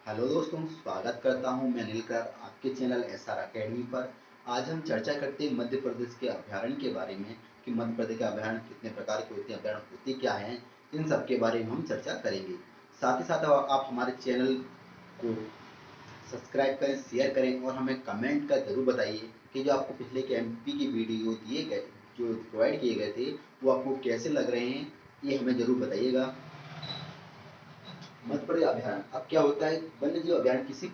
Hello दोस्तों, स्वागत करता हूं मैं अनिल कर आपके चैनल एसआर अकेडमी पर। आज हम चर्चा करते हैं मध्य प्रदेश के अभ्यारण्य के बारे में कि मध्य प्रदेश के अभ्यारण्य कितने प्रकार के होते हैं, अभ्यारण्य होते क्या हैं, इन सब के बारे में हम चर्चा करेंगे। साथ ही साथ आप हमारे चैनल को सब्सक्राइब करें, शेयर करें और हमें कमेंट कर जरूर बताइए कि जो आपको पिछले के एमपी की वीडियो दिए गए, जो प्रोवाइड किए गए थे, वो आपको कैसे लग रहे हैं, ये हमें जरूर बताइएगा। मध्य प्रदेश अभ्यारण्य अब क्या होता है? वन्य जीव अभ्यारण्य किसी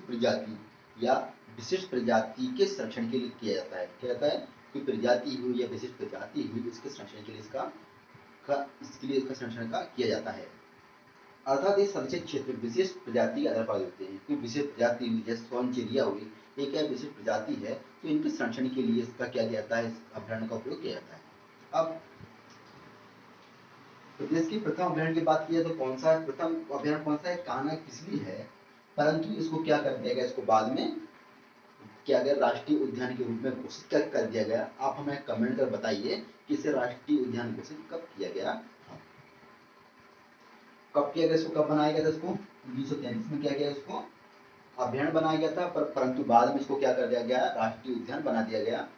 प्रजाति या विशिष्ट प्रजाति के संरक्षण के लिए किया जाता है। क्या जाता है? कोई प्रजाति हुई या विशिष्ट प्रजाति हुई, उसके संरक्षण के लिए इसका संरक्षण का किया जाता है। अर्थात ये संरक्षित क्षेत्र विशिष्ट प्रजाति के आधार पर होते हैं। कोई विशिष्ट प्रजाति हुई, जैसे सोन चिड़िया हुई, ये क्या विशिष्ट प्रजाति है, तो इनके संरक्षण के लिए इसका क्या किया जाता है, इस अभ्यारण्य का उपयोग किया जाता है। अब प्रदेश की प्रथम अभ्यारण्य की बात की जाए तो कौन सा है? प्रथम अभ्यारण्य कौन सा है? कान्हा किसली है। परंतु इसको क्या कर दिया गया, इसको बाद में क्या गया, राष्ट्रीय उद्यान के रूप में घोषित कर दिया गया। आप हमें कमेंट कर बताइए कि इसे राष्ट्रीय उद्यान घोषित कब किया गया था। कब किया गया, इसको कब बनाया गया था? इसको 1933 में किया गया, इसको अभ्यारण्य बनाया गया था, परंतु बाद में इसको क्या कर दिया गया, राष्ट्रीय उद्यान बना दिया गया।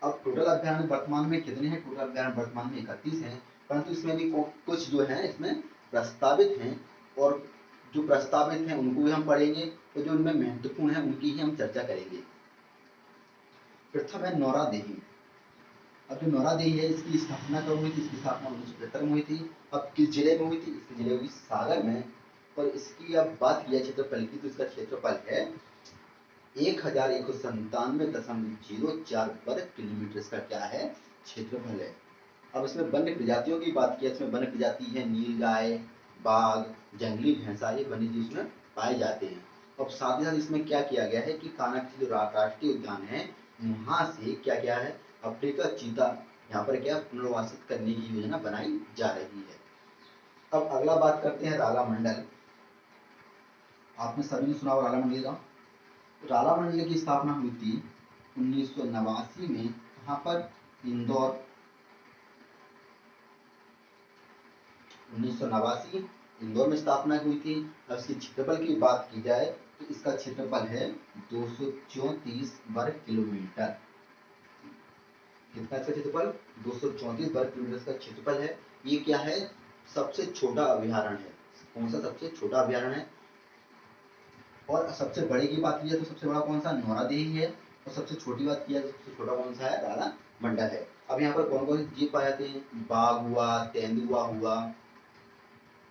अब टोटल अभ्यारण्य वर्तमान में कितने हैं? टोटल अभ्यारण्य वर्तमान में 31 हैं, परंतु इसमें भी कुछ जो है इसमें प्रस्तावित हैं, और जो प्रस्तावित हैं उनको भी हम पढ़ेंगे, तो जो उनमें महत्वपूर्ण है उनकी ही हम चर्चा करेंगे। प्रथम है नौरा देवी। अब जो नौरा देवी है, इसकी स्थापना कब हुई थी? इसकी स्थापना 1975 में हुई थी। अब किस जिले में हुई थी? इसकी जिले हुई सागर में। और इसकी अब बात किया क्षेत्रफल की, तो इसका क्षेत्रफल है 1197.04 वर्ग किलोमीटर। इसका क्या है? क्षेत्रफल है। अब इसमें वन्य प्रजातियों की बात की, इसमें वन्य प्रजाति है नीलगाय, बाघ, जंगली भैंसा, ये वन्य जीव इसमें पाए जाते हैं। अब साथ ही साथ इसमें क्या किया गया है कि कान्हा जो राष्ट्रीय उद्यान है, वहां से क्या क्या है, अफ्रीका चीता यहाँ पर क्या पुनर्वासित करने की योजना बनाई जा रही है। अब अगला बात करते हैं राला मंडल। आपने सभी ने सुना होगा राला मंडल का। राला मंडल की स्थापना हुई थी 1989 में। कहाँ पर? इंदौर। 1989 इंदौर में स्थापना हुई थी। अब इसके क्षेत्रफल की बात की जाए तो इसका क्षेत्रफल है 234 वर्ग किलोमीटर। कितना इसका क्षेत्रफल? 234 वर्ग किलोमीटर इसका क्षेत्रफल है। ये क्या है? सबसे छोटा अभ्यारण्य है। कौन सा सबसे छोटा अभ्यारण्य है? और सबसे बड़े की बात की जाए तो सबसे बड़ा कौन सा? नौरादेही है। और सबसे छोटी बात की जाए तो सबसे छोटा कौन सा है? राला मंडल है। अब यहाँ पर कौन कौन से जीव पाए जाते हैं? बाघ हुआ, तेंदुआ हुआ,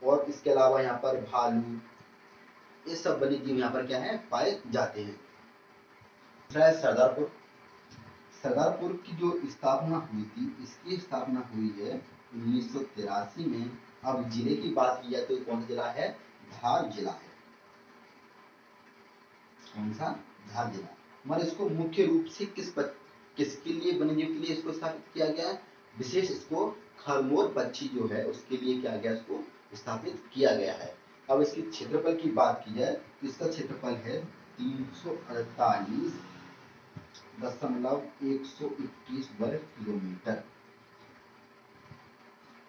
और इसके अलावा यहाँ पर भालू, ये सब वन्य जीव यहाँ पर क्या है, पाए जाते हैं। दूसरा है सरदारपुर। सरदारपुर की जो स्थापना हुई थी, इसकी स्थापना हुई है 1983 में। अब जिले की बात की जाए तो कौन सा जिला है? धार जिला है। कौन सा? धार जिला। मगर इसको मुख्य रूप से किसके लिए, वन्य जीव के लिए इसको स्थापित किया गया है? विशेष इसको खरमोर पक्षी जो है उसके लिए क्या गया, इसको स्थापित किया गया है। अब इसके क्षेत्रफल की बात की जाए तो इसका क्षेत्रफल है 348.121 वर्ग किलोमीटर।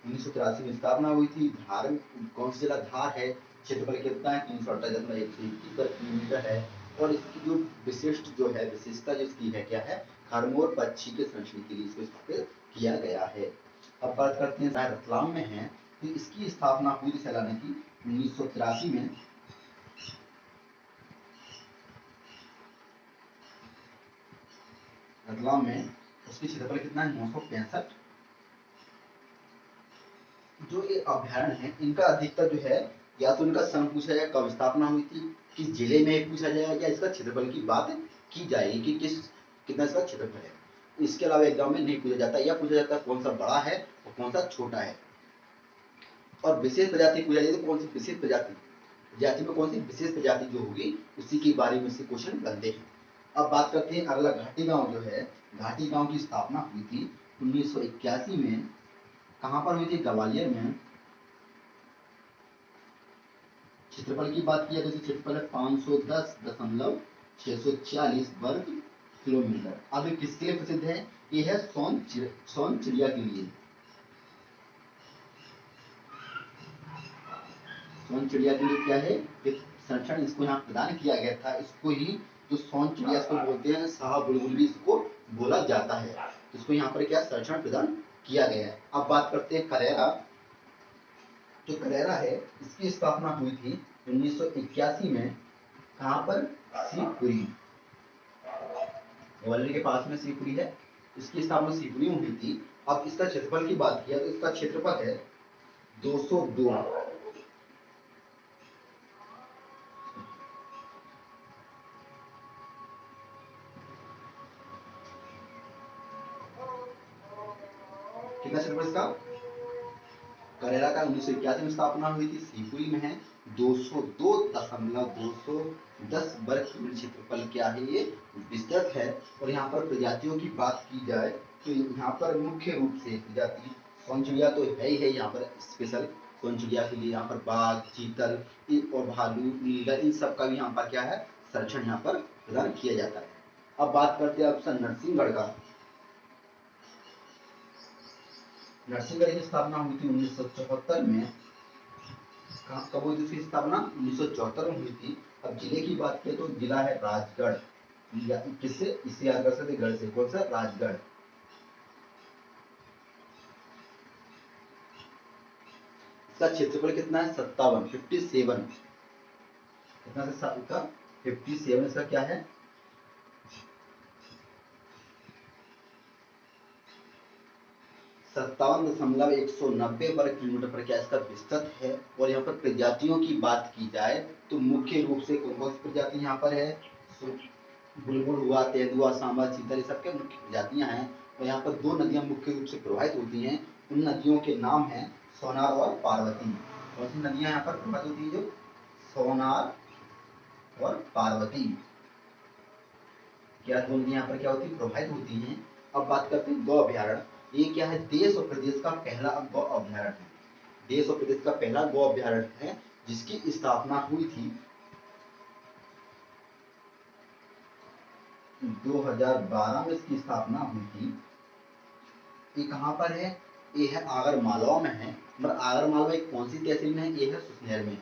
1983 में स्थापना हुई थी। धार कौन सा जिला? धार है। क्षेत्रफल कितना है? 348.121 वर्ग किलोमीटर है। और इसकी जो विशिष्ट जो है, विशेषता जो इसकी है क्या है? खरमोर पक्षी के संरक्षण के लिए इसको स्थापित किया गया है। अब बात करते हैं रतलाम में है, तो इसकी स्थापना हुई थी सैलानी की 1983 में। रतलाम में उसकी क्षेत्रफल कितना है? 965। जो ये अभ्यारण्य है, इनका अधिकतर जो है, या तो इनका सन पूछा जाए कब स्थापना हुई थी, किस जिले में पूछा जाएगा, या इसका क्षेत्रफल की बात की जाएगी कि कितना इसका क्षेत्रफल है। इसके अलावा एग्जाम में नहीं पूछा जाता, या पूछा जाता है कौन सा बड़ा है और कौन सा छोटा है। और विशेष प्रजाति पूछा जाए तो कौन सी विशेष प्रजाति, प्रजाति में कौन सी विशेष प्रजाति जो होगी, उसी के बारे में से क्वेश्चन बनते हैं। अब बात करते हैं अगला घाटी गांव जो है। घाटी गांव की स्थापना हुई थी 1981 में। कहां पर हुई थी? ग्वालियर में। क्षेत्रफल की बात की जाए तो क्षेत्रफल है 510.640 वर्ग किलोमीटर। अब ये किसके लिए प्रसिद्ध है? ये है सोन चिड़िया के लिए। सोन चिड़िया के लिए क्या है संरक्षण इसको यहाँ प्रदान किया गया था। इसको ही जो सोन चिड़िया इसको बोलते हैं, शाह बुलबुल भी इसको बोला जाता है। तो इसको यहाँ पर क्या संरक्षण प्रदान किया गया है। अब बात करते हैं करेरा। जो करेरा है इसकी स्थापना हुई थी 1981 में। कहाँ पर? शिवपुरी, ग्वालियर के पास में शिवपुरी है। इसकी स्थापना शिवपुरी में हुई थी। अब इसका क्षेत्रफल की बात किया तो इसका क्षेत्रफल है 202। कितना क्षेत्रफल इसका? करेरा का 1981 में स्थापना हुई थी, शिवपुरी में है। 202.210 वर्ग किलोमीटर क्षेत्रफल क्या है ये विस्तृत है। और यहाँ पर प्रजातियों की बात की जाए तो यहाँ पर मुख्य रूप से प्रजाति सोन चिड़िया तो है ही है। यहाँ पर स्पेशल सोन चिड़िया के लिए यहाँ पर बाघ, चीतल और भालू, नीलगाय, इन सब का भी यहाँ पर क्या है संरक्षण यहाँ पर प्रदान किया जाता है। अब बात करते हैं ऑप्शन नरसिंहगढ़ का। नरसिंहगढ़ की स्थापना हुई थी 1974 में। कब हुई थी इसकी स्थापना? 1974 में हुई थी। अब जिले की बात करें तो जिला है राजगढ़। किससे? इसे याद कर सकते गढ़ से। कौन सा? राजगढ़। इसका क्षेत्रफल कितना है? 57। कितना से इसका 57। इसका क्या है? 57.190 वर्ग किलोमीटर पर क्या इसका विस्तृत है। और यहाँ पर प्रजातियों की बात की जाए तो मुख्य रूप से कौन कौन सी प्रजाति यहाँ पर है? बुलबुल हुआ, तेंदुआ, सांभर, चीतल, ये सबके मुख्य प्रजातियां हैं। और यहाँ पर दो नदियां मुख्य रूप से प्रवाहित होती हैं। उन नदियों के नाम हैं सोनार और पार्वती। कौन सी नदियां यहाँ पर प्रवाहित होती है? जो सोनार और पार्वती, क्या दो नदियां यहाँ पर क्या होती है? प्रवाहित होती हैं। अब बात करते हैं गौ अभ्यारण्य। ये क्या है? देश और प्रदेश का पहला गौ अभ्यारण्य है। देश और प्रदेश का पहला गौ अभ्यारण्य है जिसकी स्थापना हुई थी 2012 में। इसकी स्थापना हुई थी। ये कहाँ पर है? ये है आगर मालवा में है। मगर आगर मालवा एक कौन सी तहसील में है? ये है सुसनेर में।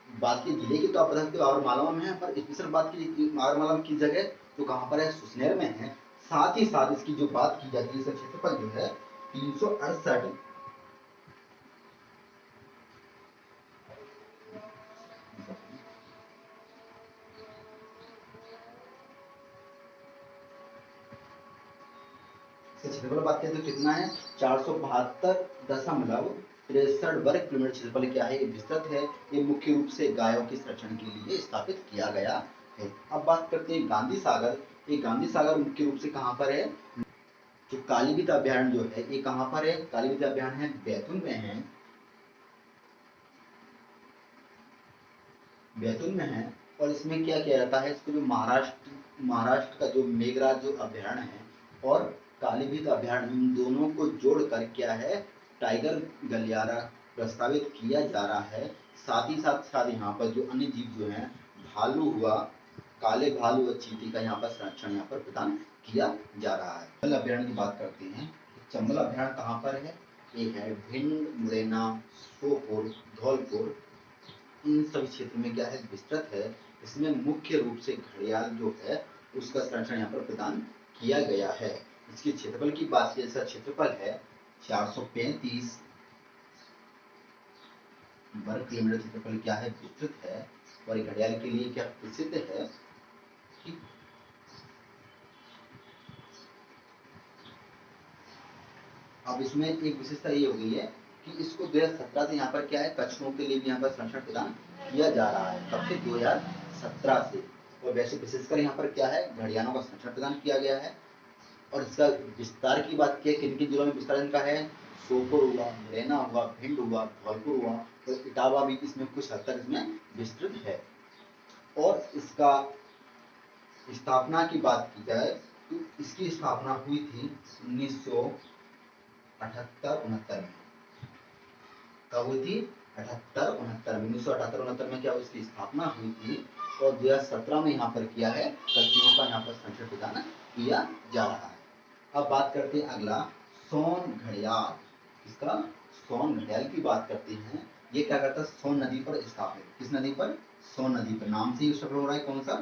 बात की जिले की तो आप बता सकते हो आगर मालवा में है, पर स्पेशल बात की आगर मालवा की जगह तो कहाँ पर है? सुसनेर में है। साथ ही साथ इसकी जो बात की जाती है इसका क्षेत्रफल जो है 368 क्षेत्रफल बात करें तो कितना है? 472.63 वर्ग किलोमीटर क्षेत्रफल क्या है? ये विस्तृत है। ये मुख्य रूप से गायों के संरक्षण के लिए स्थापित किया गया है। अब बात करते हैं गांधी सागर। ये गांधी सागर मुख्य रूप से कहाँ पर है? जो कालीबीत अभ्यारण्य जो है ये कहाँ पर है? कालीबीत अभ्यारण्य है बैतूल में है। बैतूल में है। और इसमें क्या किया जाता है? इसको जो महाराष्ट्र का जो मेघराज जो अभ्यारण्य है और कालीबीत अभ्यारण्य, इन दोनों को जोड़कर क्या है टाइगर गलियारा प्रस्तावित किया जा रहा है। साथ ही साथ यहाँ पर जो अन्य जीव जो हैं, भालू हुआ, काले भालू और चीते का यहाँ पर संरक्षण यहाँ पर प्रदान किया जा रहा है। चंबल अभ्यारण्य की बात करते हैं। चंबल अभ्यारण्य कहाँ पर है? ये है भिंड, मुरैना, श्योपुर, धौलपुर, इन सभी क्षेत्र में क्या है विस्तृत है। इसमें मुख्य रूप से घड़ियाल जो है उसका संरक्षण यहाँ पर प्रदान किया गया है। इसके क्षेत्रफल की बात की, इसका क्षेत्रफल है 435 वर्ग किलोमीटर क्षेत्रफल क्या है विस्तृत है। और घड़ियाल के लिए क्या प्रसिद्ध है? अब इसमें एक विशेषता ये हो गई है कि इसको 2017 से यहाँ पर क्या है कछुओं के लिए भी यहाँ पर संरक्षण प्रदान किया जा रहा है। कब से? 2017 से। और वैसे विशेषकर यहाँ पर क्या है घड़ियालों का संरक्षण प्रदान किया गया है। और इसका विस्तार की बात की, किन किन जिलों में विस्तार इनका है? श्योपुर हुआ, मुरैना हुआ, भिंड हुआ, धौलपुर हुआ, और इटावा भी इसमें कुछ हद तक इसमें विस्तृत है। और इसका स्थापना की बात की जाए तो इसकी स्थापना हुई थी 1978-69 में। कब हुई थी? 78-69 में। 1978-69 में क्या इसकी स्थापना हुई थी। और 2017 में यहाँ पर किया है कछुओं का यहाँ पर संरक्षण प्रदान किया जा रहा है। अब बात करते हैं अगला सोन घड़ियाल। इसका सोन घड़ियाल की बात करते हैं। ये क्या करता है, सोन नदी पर स्थापित। किस नदी पर? सोन नदी पर। नाम से ही स्टार्ट हो रहा है, कौन सा?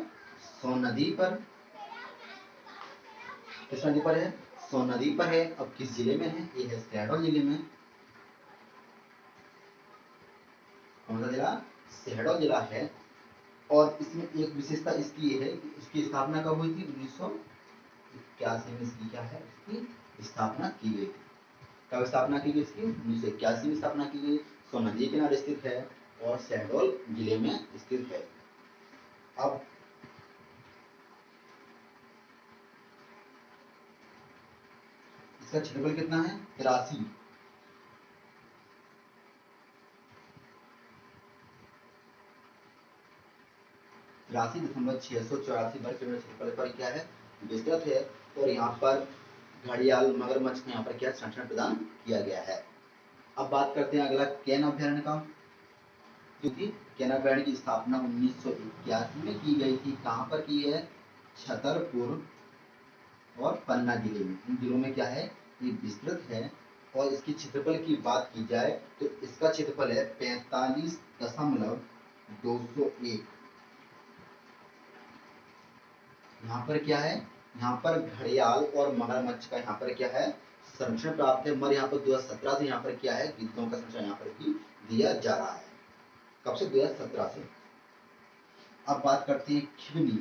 सोन नदी पर। किस नदी पर है? सोन नदी पर है। अब किस जिले में है? ये है शहडोल जिले में। कौन सा जिला? शहडोल जिला है। और इसमें एक विशेषता इसकी ये है कि इसकी स्थापना कब हुई थी? 1981 में इसकी क्या है, इसकी स्थापना की गई थी। कब स्थापना की गई इसकी? 1981 में स्थापना की गई। सोन नदी के किनारे स्थित है और शहडोल जिले में स्थित है। अब इसका क्षेत्रफल कितना है? 83 83,684 वर्ग किलोमीटर क्षेत्रफल पर क्या है, विस्तृत है। और यहाँ पर घड़ियाल मगरमच्छ को यहाँ पर क्या संरक्षण प्रदान किया गया है। अब बात करते हैं अगला केन अभ्यारण्य का, क्योंकि केन अभ्यारण्य की स्थापना 1981 में की गई थी। कहाँ पर की है? छतरपुर और पन्ना जिले में। इन जिलों में क्या है, ये विस्तृत है। और इसकी क्षेत्रफल की बात की जाए तो इसका क्षेत्रफल है 45,201। यहाँ पर क्या है, यहाँ पर घड़ियाल और मगरमच्छ का यहाँ पर क्या है, संरक्षण प्राप्त है। मगर यहाँ पर 2017 से यहाँ पर क्या है, गिद्धों का संरक्षण यहाँ पर भी दिया जा रहा है। कब से? 2017 से। अब बात करते हैं खिवनी।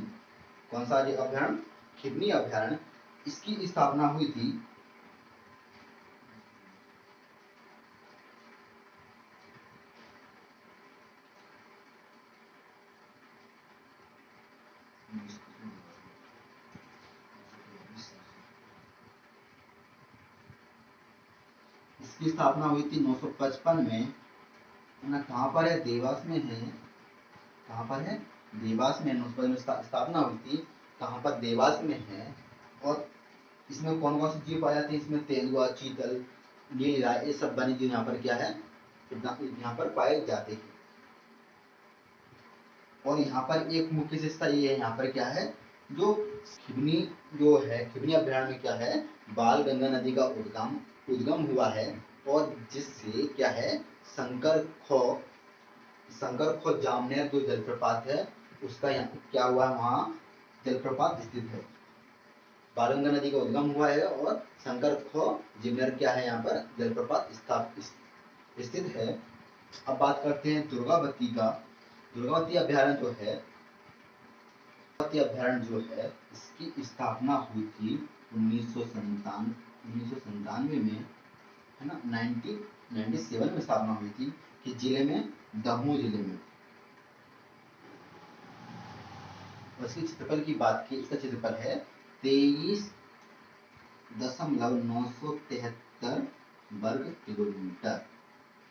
कौन सा अभ्यारण्य? खिवनी अभ्यारण्य। इसकी स्थापना हुई थी इसकी स्थापना हुई थी 955 में ना। कहाँ पर है? देवास में है। कहाँ पर है? देवास में। 955 में स्थापना हुई थी। कहाँ पर? देवास में है। और इसमें कौन कौन से जीव पाए जाते हैं? इसमें तेंदुआ, चीतल, नीलगाय, ये सब वन्य जीव यहाँ पर क्या है, यहाँ पर पाए जाते हैं। और यहाँ पर एक मुख्य विशेषता ये है, यहाँ पर क्या है, जो खिवनी जो है, खिवनी अभ्यारण्य में क्या है, बाल गंगा नदी का उद्गम हुआ है। और जिससे क्या है, शंकर खो जामनेर जो जलप्रपात है उसका यहाँ क्या हुआ है, वहाँ जलप्रपात स्थित है। बाल गंगा नदी का उद्गम हुआ है और शंकर खो जामनेर क्या है, यहाँ पर जलप्रपात स्थित है। अब बात करते हैं दुर्गावती का। दुर्गावती अभ्यारण्य जो है, अभ्यारण्य जो है, इसकी स्थापना हुई थी 1997 में, है ना। 1997 में स्थापना हुई थी। कि जिले में? दमोह जिले में। इसकी क्षेत्रफल की बात की, इसका क्षेत्रफल है 23,973 वर्ग किलोमीटर।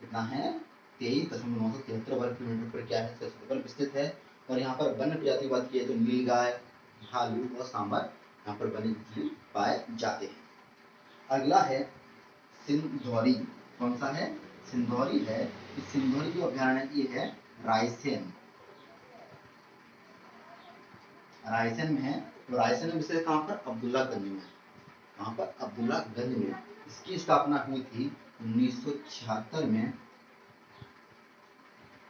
कितना है? 23,973 वर्ग किलोमीटर पर क्या है, इसका क्षेत्रफल विस्तृत है। और यहाँ पर वन्य प्रजाति की बात की है तो नीलगाय, भालू और सांबर यहाँ पर वन्य जीव पाए जाते हैं। अगला है सिंधौरी। कौन सा है? सिंधौरी है। इस सिंधौरी जो अभ्यारण्य ये है रायसेन में है। तो रायसेन में विशेष कहाँ पर? अब्दुल्लागंज में। कहाँ पर? अब्दुल्लागंज में। इसकी स्थापना हुई थी 1976 में।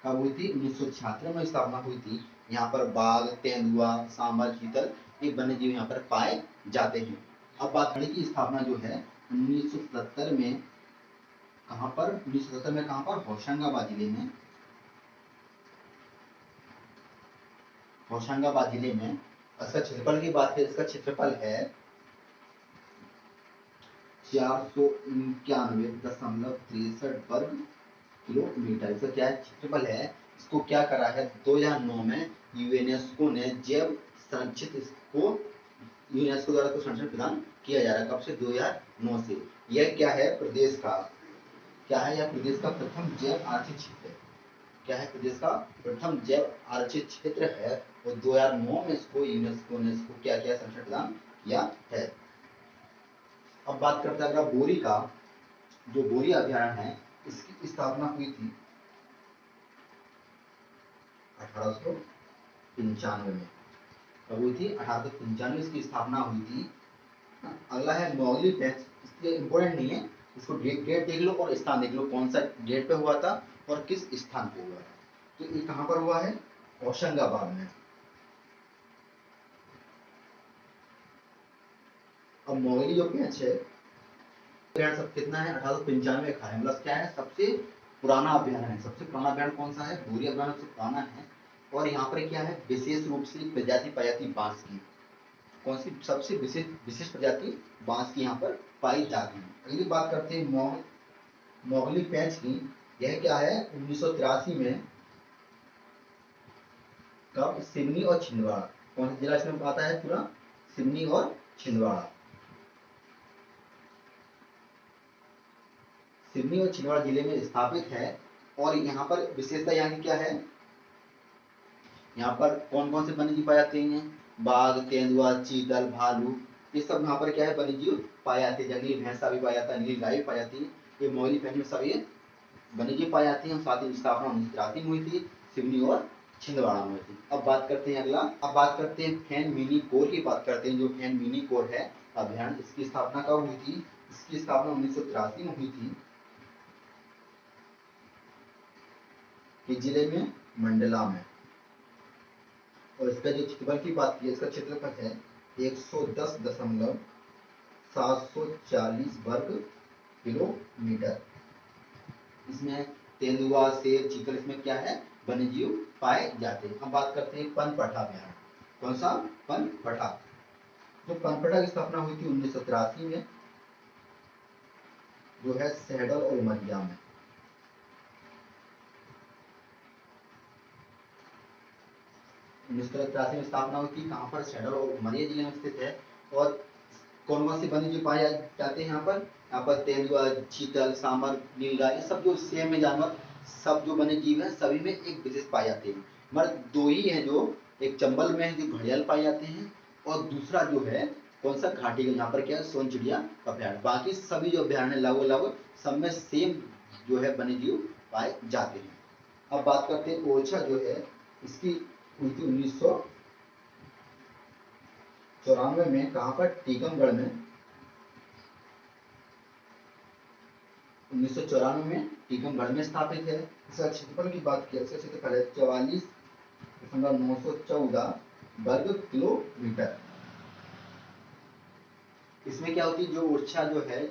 कब हुई थी? 1976 में स्थापना हुई थी। यहाँ पर बाघ, तेंदुआ, सांबर, चीतल ये वन्य जीव यहाँ पर पाए जाते हैं। अब बात करें की स्थापना जो है 1977 में। कहाँ पर? 1977 में कहाँ पर? होशंगाबाद जिले में। होशंगाबाद जिले में। इसका क्षेत्रफल की बात करें, इसका क्षेत्रफल है 491.63 वर्ग किलोमीटर। इसका क्या है? क्षेत्रफल है। इसको क्या करा है, 2009 में यूनेस्को ने जैव संरक्षित इसको यूनेस्को द्वारा तो संरक्षण प्रदान किया जा रहा है। कब से? 2009 से। यह क्या है? प्रदेश का क्या है, यह प्रदेश का प्रथम जैव आरक्षित क्षेत्र है। क्या है? प्रदेश का प्रथम जैव आरक्षित क्षेत्र है। और 2009 में इसको यूनेस्को ने इसको क्या किया, संरक्षण प्रदान किया है। अब बात करते हैं अगर बोरी का। जो बोरी अभ्यारण्य है इसकी स्थापना हुई थी 1895 में। कब हुई थी? 1895 इसकी स्थापना हुई थी। अगला है मोगली पैच। इसलिए इम्पोर्टेंट नहीं है, इसको डेट देख लो और स्थान देख लो, कौन सा डेट पे हुआ था और किस स्थान पे हुआ है? तो ये कहां पर हुआ है? होशंगाबाद में। अब मोगली जो पेंच है अभियान सब कितना है? 1895 का है, मतलब क्या है, सबसे पुराना अभियान है। सबसे पुराना अभियान कौन सा है? भूरी अभियान सबसे पुराना है। और यहाँ पर क्या है, विशेष रूप से प्रजाति पाई जाती बांस की। कौन सी सबसे विशेष प्रजाति? बांस की यहाँ पर पाई जाती है। अगली बात करते हैं मोगली पेंच की। यह क्या है, 1983 में कब? सिवनी और छिंदवाड़ा। कौन सा जिला इसमें आता है पूरा? सिवनी और छिंदवाड़ा। सिवनी और छिंदवाड़ा जिले में स्थापित है। और यहाँ पर विशेषता यहाँ की क्या है? यहाँ पर कौन कौन से वन्य जीव पाए जाते हैं? बाघ, तेंदुआ, चीतल, भालू, ये सब यहाँ पर क्या है, वन्य जीव पाए जाते हैं। जंगली भैंसा भी पाया जाता है, नीली गाय भी पाई जाती है। ये मोगली पेंच में सब ये वन्य जीव पाए जाते हैं। साथ ही स्थापना 1983 में हुई थी, सिवनी और छिंदवाड़ा में हुई थी। अब बात करते हैं अगला, अब बात करते हैं फैन मिनी कोर की बात करते हैं। जो फैन मिनी कोर है अभियान, इसकी स्थापना कब हुई थी? इसकी स्थापना 1983 में हुई थी। किस जिले में? मंडला में। और इसका जो क्षेत्रफल की बात की है, इसका क्षेत्रफल है 110.740 वर्ग किलोमीटर। इसमें तेंदुआ, शेर, चीतल, इसमें क्या है, वन्य जीव पाए जाते हैं। अब बात करते हैं पनपठा अभयारण्य। कौन सा? पनपठा। तो पनपठा की स्थापना हुई थी 1983 में, जो है सहडल और उमरिया में। 1983 में स्थापना हुई थी। कहाँ पर? सहडल और उमरिया जिले में स्थित है। और कौन कौन से वन्य जीव पाए जाते हैं यहाँ पर? यहाँ पर तेंदुआ, चीतल, सांबर, नीलगाय, ये सब जो सेम में जानवर, सब जो वन्य जीव है सभी में एक विशेष पाए जाते हैं। मगर दो ही है जो, एक चंबल में है जो घड़ियाल पाए जाते हैं, और दूसरा जो है कौन सा? घाटी का। यहाँ पर क्या है? सोन चिड़िया अभ्यारण्य। बाकी सभी जो अभ्यारण्य लगभग लगभग सब में सेम जो है वन्य जीव पाए जाते हैं। अब बात करते हैं ओरछा जो है, इसकी हुई थी 1994 में। कहाँ पर? टीकमगढ़ में। 1994 में टीकमगढ़ में स्थापित है। इसका क्षेत्रफल की बात की, इसका क्षेत्रफल है 44,914 वर्ग किलोमीटर। इसमें क्या होती है, जो ओरछा जो है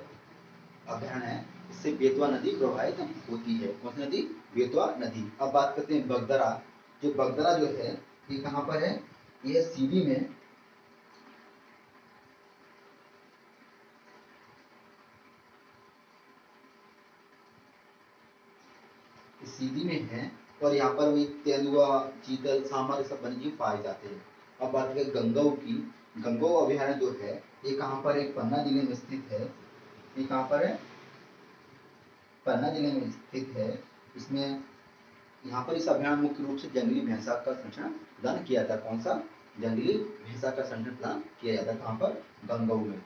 अभ्यारण्य है, इससे बेतवा नदी प्रवाहित होती है। कौन सी नदी? बेतवा नदी। अब बात करते हैं बगदरा। जो बगदरा जो है ये कहाँ पर है? ये सीधी में। सीधी में है। और यहाँ पर भी तेंदुआ, चीतल, सांभर, सब वन्यजीव पाए जाते हैं। अब बात करें गंगऊ की। गंगऊ अभ्यारण्य जो है ये कहाँ पर है? पन्ना जिले में स्थित है। ये कहाँ पर है? पन्ना जिले में स्थित है। इसमें यहाँ पर इस अभ्यारण्य मुख्य रूप से जंगली भैंसा का संरक्षण प्रदान किया जाता है। कौन सा? जंगली भैंसा का संरक्षण प्रदान किया जाता है। कहाँ पर? गंगऊ में।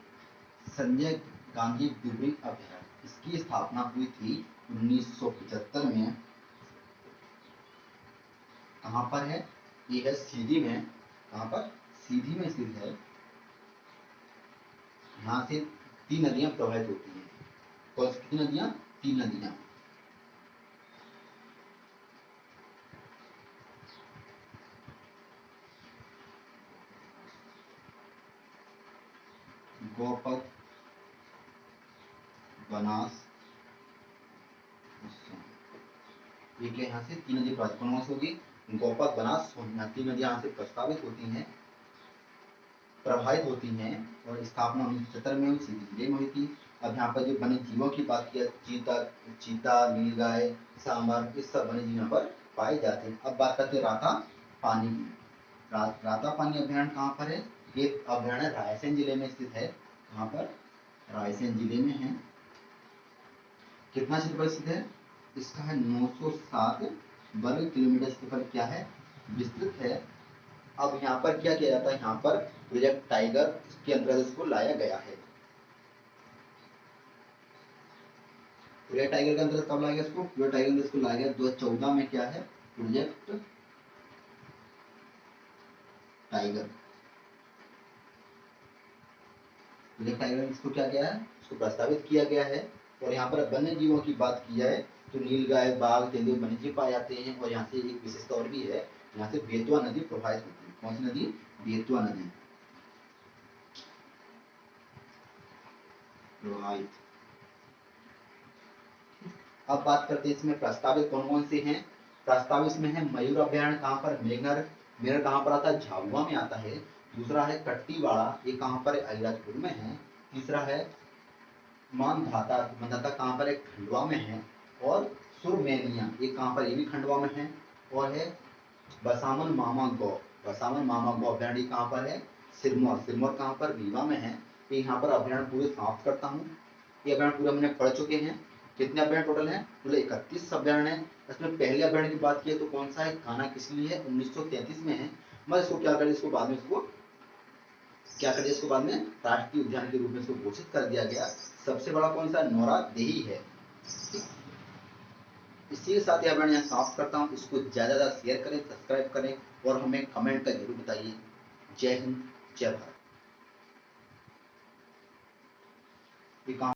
संजय गांधी दुबे अभ्यारण्य, इसकी स्थापना हुई थी 1975 में। कहाँ पर है? ये है सीधी में। कहाँ पर? सीधी में स्थित है। यहाँ से 3 नदियां प्रवाहित होती हैं। कौन सी? कितनी नदियां? 3 नदियां। गोपक, बनास, ये क्या? यहाँ से 3 नदी प्रवाहित होगी। गोपक, बनास, सोन, 3 नदियां यहाँ से प्रस्तावित होती हैं, प्रवाहित होती हैं। और स्थापना 1970 में हुई, सीधी जिले में हुई थी। अब यहाँ पर जो वन्य जीवों की बात की, चीता, नीलगाय, सांबर, इस सब वन्य जीव यहाँ पर पाए जाते हैं। अब बात करते हैं राता पानी की। राता पानी अभ्यारण्य कहाँ पर है? ये अभ्यारण्य रायसेन जिले में स्थित है। कहाँ पर? रायसेन जिले में है। कितना क्षेत्रफल स्थित है? इसका है 907 वर्ग किलोमीटर क्षेत्रफल क्या है? विस्तृत है। अब यहाँ पर क्या किया जाता है? यहाँ पर प्रोजेक्ट टाइगर के अंतर्गत इसको लाया गया है। प्रोजेक्ट टाइगर के अंतर्गत कब लाया गया इसको? प्रोजेक्ट टाइगर के अंतर्गत इसको लाया गया 2014 में। क्या है? Project tiger. प्रोजेक्ट टाइगर इसको क्या किया है? इसको प्रस्तावित किया गया है। और यहाँ पर वन्य जीवों की बात की जाए तो नीलगाय, बाघ, तेंदुए, वन्यजीव पाए जाते हैं। और यहाँ से एक विशेषता और भी है, यहाँ से बेतवा नदी प्रवाहित होती है। कौन सी नदी? बेतवा नदी प्रवाहित। अब बात करते हैं इसमें प्रस्तावित कौन कौन से हैं। प्रस्तावित में है मयूर अभ्यारण्य, कहाँ पर? मेघर। मेघर कहाँ पर आता है? झाबुआ में आता है। दूसरा है कट्टीवाड़ा, ये कहाँ पर है? अलीराजपुर में है। तीसरा है मानधाता, मानधाता कहाँ पर है? खंडवा में है। और सुरमेनिया, ये कहाँ पर? ये भी खंडवा में है। और है बसामन मामा गौ, बसामन मामा गौ अभ्यारण्य कहाँ पर है? सिरमौर। सिरमौर कहाँ पर? रीवा में है। तो यहाँ पर अभ्यारण्य पूरे समाप्त करता हूँ। ये अभ्यारण्य पूरे हमने पढ़ चुके हैं। कितने अभ्यारण्य टोटल हैं? पूरे 31 अभ्यारण्य है। इसमें पहले अभ्यारण्य की बात की तो कौन सा है? कान्हा किसली है? 1933 में है। मैं इसको क्या करें, इसको बाद में इसको बाद में राष्ट्रीय उद्यान के रूप में इसको घोषित कर दिया गया। सबसे बड़ा कौन सा? नौरा देही है। इसी के साथ यहाँ मैं समाप्त करता हूँ। इसको ज़्यादा ज़्यादा शेयर करें, सब्सक्राइब करें और हमें कमेंट कर जरूर बताइए। जय हिंद, जय भारत।